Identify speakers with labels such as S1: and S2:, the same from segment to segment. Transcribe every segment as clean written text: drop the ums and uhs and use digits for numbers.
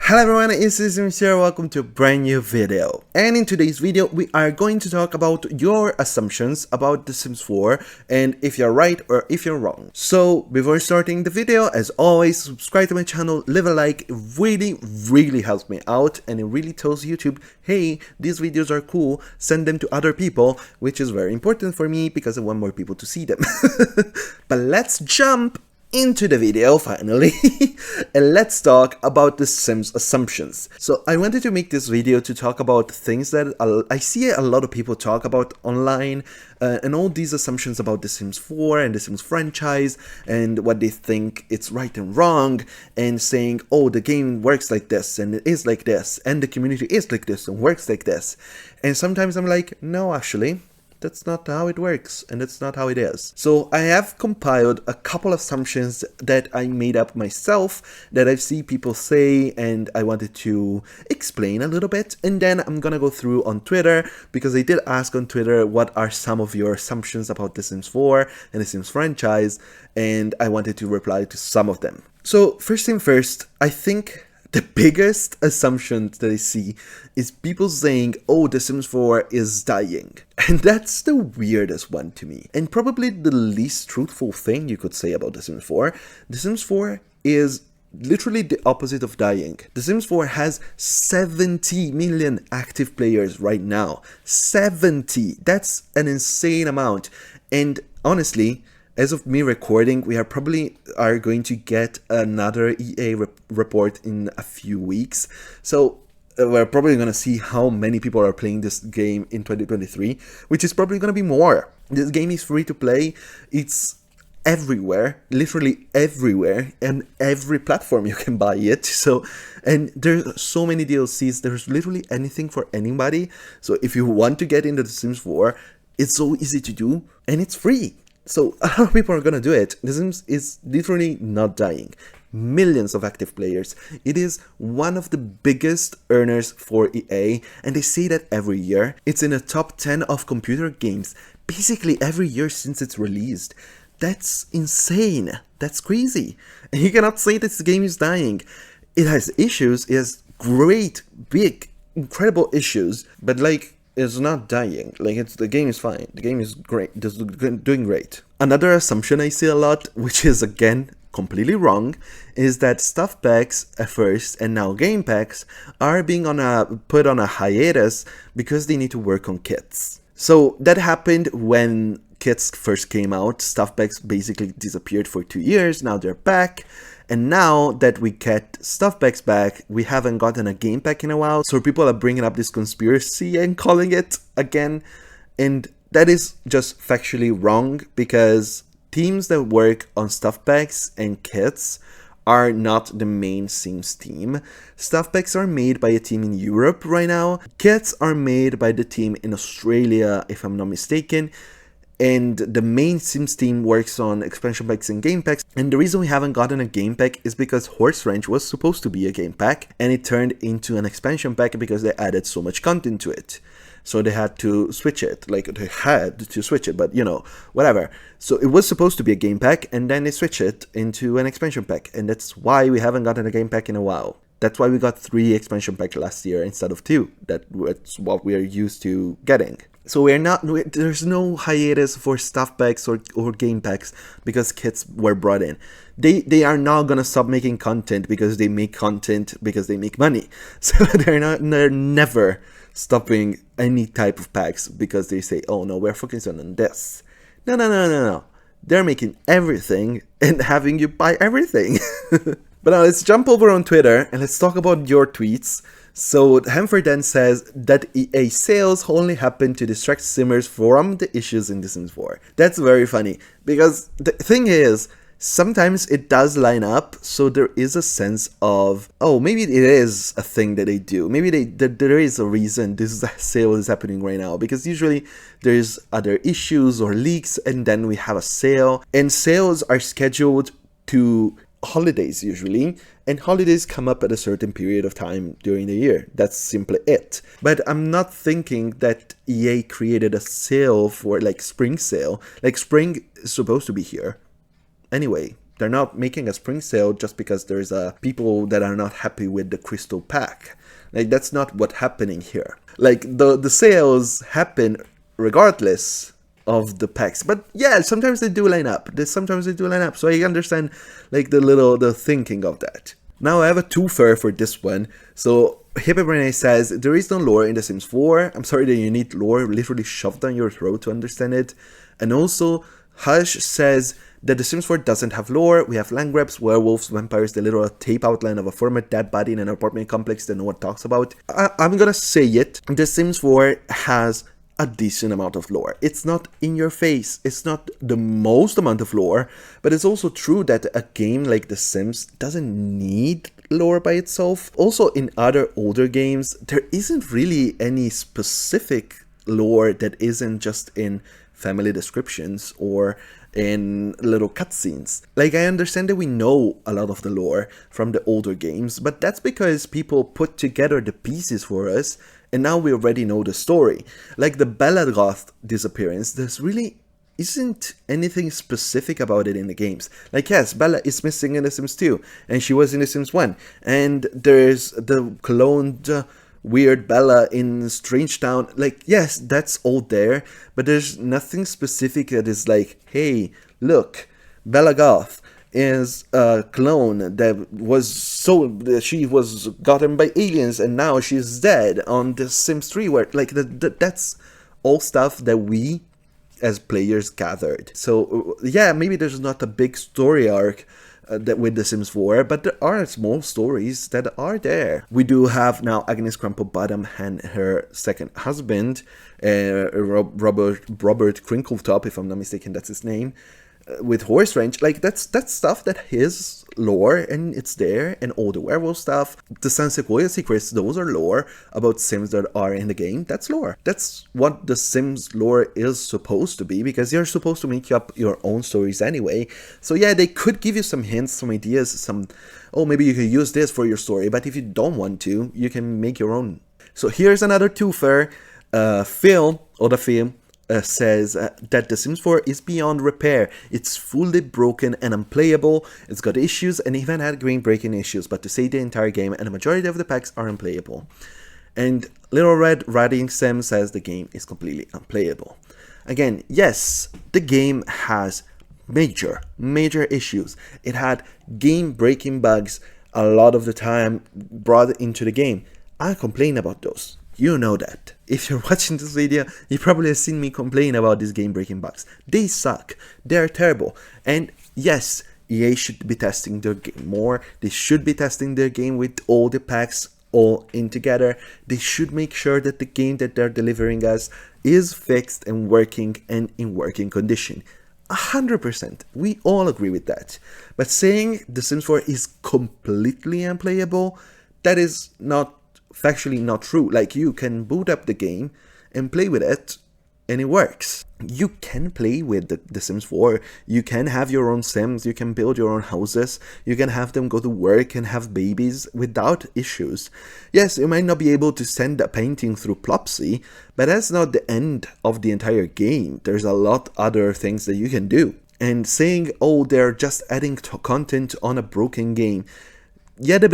S1: Hello everyone, it's Simmuz here. Welcome to a brand new video. And in today's video, we are going to talk about your assumptions about The Sims 4 and if you're right or if you're wrong. So before starting the video, as always, subscribe to my channel, leave a like. It really helps me out and it really tells YouTube, hey, these videos are cool, send them to other people, which is very important for me because I want more people to see them. But let's jump into the video finally and let's talk about the Sims assumptions. So I wanted to make this video to talk about things that I see a lot of people talk about online and all these assumptions about the Sims 4 and the Sims franchise and what they think it's right and wrong, and saying, oh, the game works like this and it is like this and the community is like this and works like this. And sometimes I'm like, no, actually that's not how it works, and that's not how it is. So I have compiled a couple of assumptions that I made up myself that I've seen people say, and I wanted to explain a little bit. And then I'm gonna go through on Twitter, because they did ask on Twitter what are some of your assumptions about The Sims 4 and The Sims franchise, and I wanted to reply to some of them. So first thing first, I think the biggest assumption that I see is people saying, oh, The Sims 4 is dying. And that's the weirdest one to me. And probably the least truthful thing you could say about The Sims 4. The Sims 4 is literally the opposite of dying. The Sims 4 has 70 million active players right now. 70! That's an insane amount. And honestly, as of me recording, we are going to get another EA report in a few weeks. So we're probably going to see how many people are playing this game in 2023, which is probably going to be more. This game is free to play. It's everywhere, literally everywhere, and every platform you can buy it. So, and there's so many DLCs. There's literally anything for anybody. So if you want to get into The Sims 4, it's so easy to do and it's free. So a lot of people are gonna do it. The Sims is literally not dying. Millions of active players. It is one of the biggest earners for EA, and they say that every year. It's in the top 10 of computer games, basically every year since it's released. That's insane. That's crazy. And you cannot say that this game is dying. It has issues. It has great, big, incredible issues, but like, it's not dying. Like, the game is fine. The game is great. It's doing great. Another assumption I see a lot, which is again completely wrong, is that stuff packs at first and now game packs are being put on a hiatus because they need to work on kits. So that happened when kits first came out. Stuff packs basically disappeared for 2 years. Now they're back. And now that we get stuff packs back, we haven't gotten a game pack in a while. So people are bringing up this conspiracy and calling it again. And that is just factually wrong, because teams that work on stuff packs and kits are not the main Sims team. Stuff packs are made by a team in Europe right now. Kits are made by the team in Australia, if I'm not mistaken. And the main Sims team works on expansion packs and game packs. And the reason we haven't gotten a game pack is because Horse Ranch was supposed to be a game pack, and it turned into an expansion pack because they added so much content to it. So they had to switch it. Like, they had to switch it, but you know, whatever. So it was supposed to be a game pack, and then they switched it into an expansion pack. And that's why we haven't gotten a game pack in a while. That's why we got 3 expansion packs last year instead of 2. That's what we are used to getting. So there's no hiatus for stuff packs or game packs because kits were brought in. They are not gonna stop making content because they make content because they make money. So they're never stopping any type of packs because they say, oh no, we're focusing on this. No. They're making everything and having you buy everything. But now let's jump over on Twitter and let's talk about your tweets. So Hamford then says that EA sales only happen to distract Simmers from the issues in The Sims 4. That's very funny, because the thing is, sometimes it does line up, so there is a sense of, oh, maybe it is a thing that they do. Maybe there is a reason this sale is happening right now, because usually there's other issues or leaks and then we have a sale, and sales are scheduled to holidays usually, and holidays come up at a certain period of time during the year. That's simply it. But I'm not thinking that EA created a sale for like spring sale. Like, spring is supposed to be here anyway. They're not making a spring sale just because there's people that are not happy with the crystal pack. Like, that's not what's happening here. Like, the sales happen regardless of the packs, but yeah, sometimes they do line up. So I understand like the thinking of that. Now I have a twofer for this one. So Hippobrene says there is no lore in The Sims 4. I'm sorry that you need lore literally shoved down your throat to understand it. And also Hush says that The Sims 4 doesn't have lore. We have land grabs, werewolves, vampires, the literal tape outline of a former dead body in an apartment complex that no one talks about. I'm gonna say it. The Sims 4 has a decent amount of lore. It's not in your face. It's not the most amount of lore, but it's also true that a game like The Sims doesn't need lore by itself. Also, in other older games, there isn't really any specific lore that isn't just in family descriptions or in little cutscenes. Like, I understand that we know a lot of the lore from the older games, but that's because people put together the pieces for us, and now we already know the story. Like the Bella Goth disappearance, there's really isn't anything specific about it in the games. Like, yes, Bella is missing in The Sims 2, and she was in The Sims 1, and there's the cloned weird Bella in Strange Town. Like, yes, that's all there, but there's nothing specific that is like, hey, look, Bella Goth is a clone that she was gotten by aliens and now she's dead on The Sims 3, where like that's all stuff that we as players gathered. So yeah, maybe there's not a big story arc that with The Sims 4, but there are small stories that are there. We do have now Agnes Crumple Bottom and her second husband, Robert Crinkletop, if I'm not mistaken, that's his name, with Horse Ranch. Like, that's stuff that his lore, and it's there, and all the werewolf stuff. The San Sequoia secrets, those are lore about Sims that are in the game. That's lore. That's what the Sims lore is supposed to be, because you're supposed to make up your own stories anyway. So yeah, they could give you some hints, some ideas, oh, maybe you could use this for your story, but if you don't want to, you can make your own. So here's another twofer. Phil says that The Sims 4 is beyond repair. It's fully broken and unplayable. It's got issues and even had game-breaking issues, but to say the entire game and a majority of the packs are unplayable. And Little Red Riding Sim says the game is completely unplayable. Again, yes, the game has major issues. It had game-breaking bugs a lot of the time brought into the game. I complain about those. You know that. If you're watching this video, you probably have seen me complain about these game-breaking bugs. They suck. They're terrible. And yes, EA should be testing their game more. They should be testing their game with all the packs all in together. They should make sure that the game that they're delivering us is fixed and working and in working condition. 100%. We all agree with that. But saying The Sims 4 is completely unplayable, that is not factually not true. Like, you can boot up the game and play with it and it works. You can play with the Sims 4. You can have your own Sims. You can build your own houses. You can have them go to work and have babies without issues. Yes, you might not be able to send a painting through Plopsy, but that's not the end of the entire game. There's a lot other things that you can do. And saying, oh, they're just adding content on a broken game. Yeah, the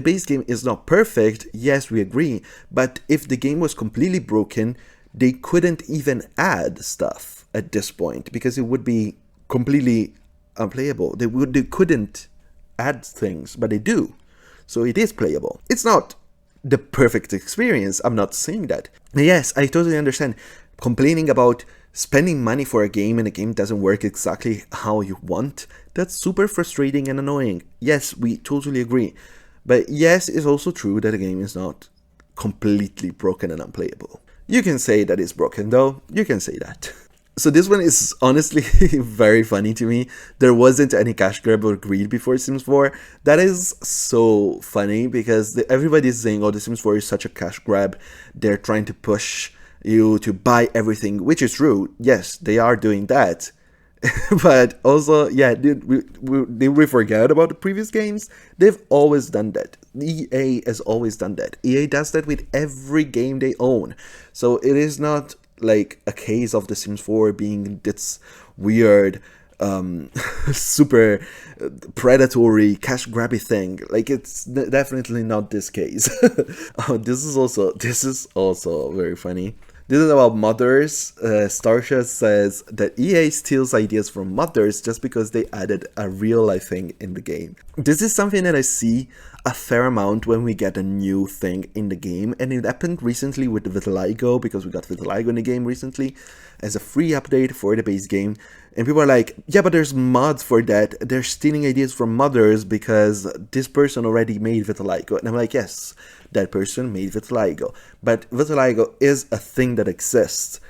S1: base game is not perfect, yes, we agree, but if the game was completely broken, they couldn't even add stuff at this point, because it would be completely unplayable. They couldn't add things, but they do. So it is playable. It's not the perfect experience, I'm not saying that. Yes, I totally understand. Complaining about spending money for a game and the game doesn't work exactly how you want, that's super frustrating and annoying. Yes, we totally agree. But yes, it's also true that the game is not completely broken and unplayable. You can say that it's broken though, you can say that. So this one is honestly very funny to me. There wasn't any cash grab or greed before Sims 4. That is so funny because everybody's saying, oh, The Sims 4 is such a cash grab. They're trying to push you to buy everything, which is true. Yes, they are doing that. But also, yeah, did we forget about the previous games? They've always done that. EA has always done that. EA does that with every game they own. So it is not like a case of The Sims 4 being this weird super predatory cash grabby thing. Like, it's definitely not this case. Oh, this is also very funny. This is about mothers. Starsha says that EA steals ideas from mothers just because they added a real life thing in the game. This is something that I see a fair amount when we get a new thing in the game, and it happened recently with Vitiligo, because we got Vitiligo in the game recently as a free update for the base game, and people are like, yeah, but there's mods for that, they're stealing ideas from modders because this person already made Vitiligo. And I'm like, yes, that person made Vitiligo, but Vitiligo is a thing that exists.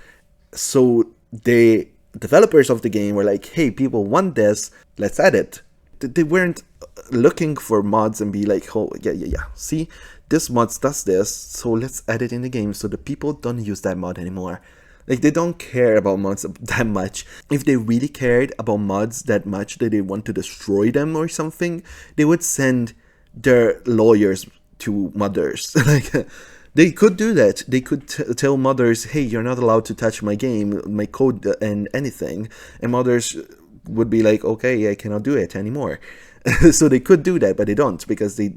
S1: So the developers of the game were like, hey, people want this, let's add it. They weren't looking for mods and be like, oh, yeah, see, this mod does this, so let's add it in the game, so the people don't use that mod anymore. Like, they don't care about mods that much. If they really cared about mods that much that they want to destroy them or something, they would send their lawyers to modders. Like, they could do that. They could tell modders, hey, you're not allowed to touch my game, my code, and anything. And modders would be like, okay, I cannot do it anymore. So they could do that, but they don't, because they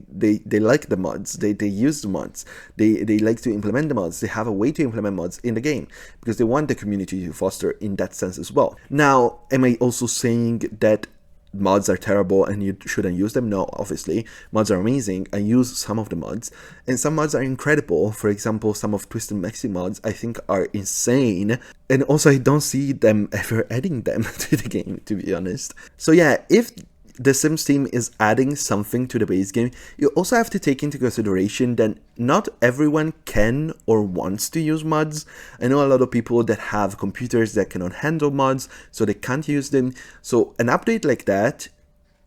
S1: like the mods, they use the mods, they like to implement the mods, they have a way to implement mods in the game, because they want the community to foster in that sense as well. Now, am I also saying that mods are terrible and you shouldn't use them? No, obviously, mods are amazing. I use some of the mods, and some mods are incredible. For example, some of Twisted Maxi mods I think are insane, and also I don't see them ever adding them to the game, to be honest. So yeah, if the Sims team is adding something to the base game, you also have to take into consideration that not everyone can or wants to use mods. I know a lot of people that have computers that cannot handle mods, so they can't use them. So an update like that,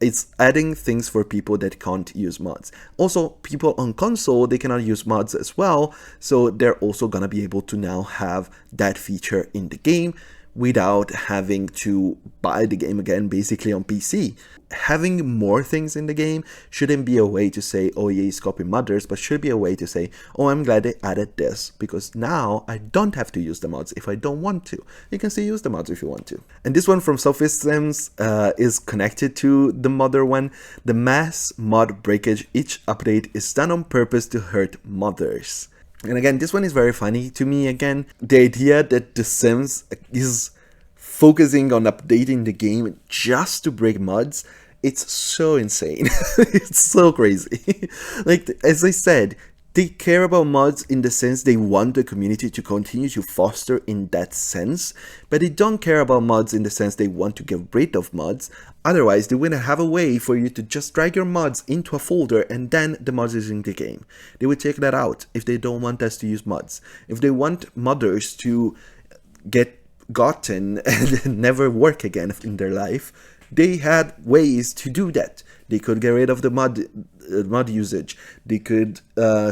S1: it's adding things for people that can't use mods. Also, people on console, they cannot use mods as well, so they're also gonna be able to now have that feature in the game without having to buy the game again, basically on PC. Having more things in the game shouldn't be a way to say, oh yeah, it's copying modders, but should be a way to say, oh, I'm glad they added this, because now I don't have to use the mods if I don't want to. You can still use the mods if you want to. And this one from Sophist Sims is connected to the mother one. The mass mod breakage, each update is done on purpose to hurt modders. And again, this one is very funny to me. Again, the idea that The Sims is focusing on updating the game just to break mods, it's so insane. It's so crazy. Like, as I said, they care about mods in the sense they want the community to continue to foster in that sense, but they don't care about mods in the sense they want to get rid of mods. Otherwise, they wouldn't have a way for you to just drag your mods into a folder and then the mods is in the game. They would take that out if they don't want us to use mods. If they want modders to get gotten and never work again in their life, they had ways to do that. They could get rid of the mod usage. They could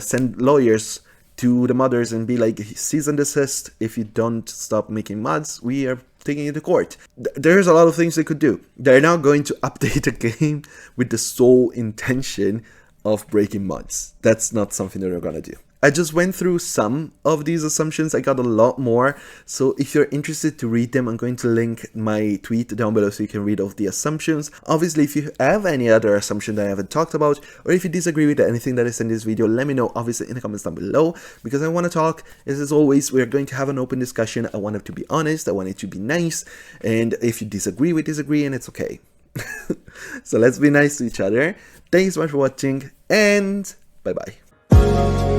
S1: send lawyers to the modders and be like, cease and desist, if you don't stop making mods, we are taking you to court. There's a lot of things they could do. They're now going to update the game with the sole intention of breaking mods. That's not something that they're gonna do. I just went through some of these assumptions. I got a lot more, so if you're interested to read them, I'm going to link my tweet down below so you can read all the assumptions. Obviously, if you have any other assumption that I haven't talked about, or if you disagree with anything that is in this video, let me know, obviously, in the comments down below, because I want to talk. As always, we're going to have an open discussion. I want it to be honest, I want it to be nice, and if you disagree, we disagree, and it's okay. So let's be nice to each other. Thanks so much for watching, and bye-bye.